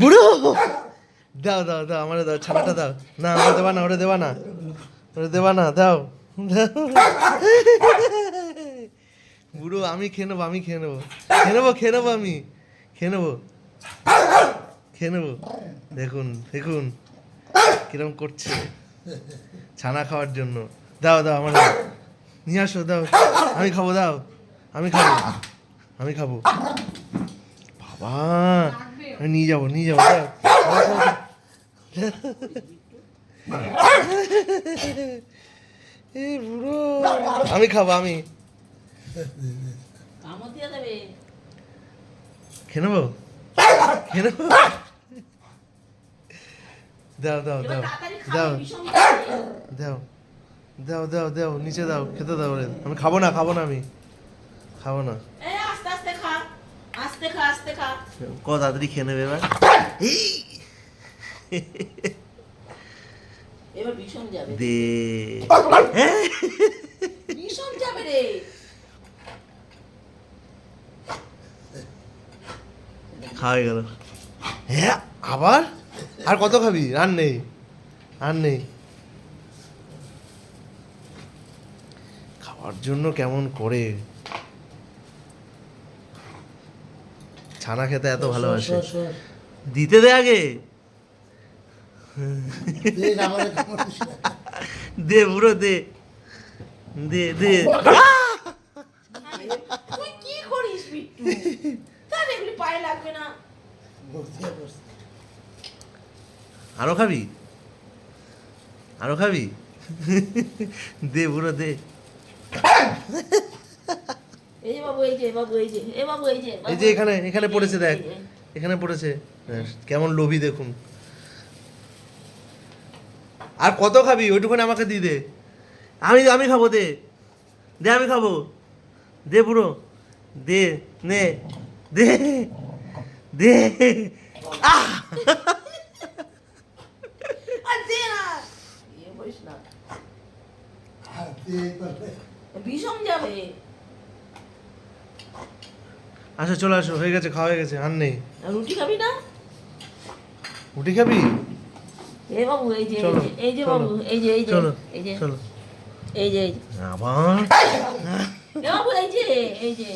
বুড়ো দাও দাও দাও আমার দাও, ছানাটা দাও। না ওটা দেবা না, ওটা দেবা না, ওটা দেবা না, দাও বুড়ো। আমি খেয়ে নেবো, আমি খেয়ে নেবো, খেয়ে নেবো, খেয়ে নেবো, আমি খেয়ে নেবো, খেয়ে নেবো। দেখুন দেখুন কিরম করছে ছানা খাওয়ার জন্য। দাও দাও আমার দাও, নিয়ে আসো, দাও, আমি খাবো, দাও, আমি খাবো, আমি খাবো। বাবা আমি নিয়ে যাবো, নিয়ে যাবো, দাও। এই বুড়ো, আমি খাবো, আমি খেয়ে নেবো, খেয়ে নেবো। দাও দাও দাও দাও দাও দাও দাও দাও, নিচে দাও, খেতে দাও ওরে। আমি খাবো না, খাবো না, আমি খাবো না। কত তাড়াতাড়ি খেয়ে নেবে এবার। এবার ভীষণ যাবে দে ভীষণ যাবে রে। খাওয়া গেল। হ্যাঁ আবার, আর কত খাবি? আর নেই, আর নেই। খাওয়ার জন্য কেমন করে, ছানা খেতে এত ভালোবাসে। দিতে দে আগে, দে বুড়ো, দে দে দে। তুই কি করিস বিট্টু? তার এগুলি পায়ে লাগবে না। আরো খাবি, আরো খাবি, দে বুড়ো দে। এই যে বাবু, এই যে বাবু, এই যে এ বাবু, এই যে এই যে এখানে, এখানে পড়েছে, দেখ এখানে পড়েছে। কেমন লোভী দেখুন। আর কত খাবি? ওইটুখানে আমাকে দিয়ে দে, আমি আমি খাবো, দে দে, আমি খাবো, দে বুড়ো, দে, নে, দে দে। আহ আর দে না, ইয়ে করিস না, ভীষণ যাবে। আসো, চলে আসো, হয়ে গেছে, খাওয়া হয়ে গেছে, আর নেই। আর রুটি খাবি না? রুটি খাবি? এ বাবু, এই যে চলো, এই যে বাবু, এই যে এই যে চলো, এই যে চলো। এই যে এই যে আবার এ বাবু, এই যে এই যে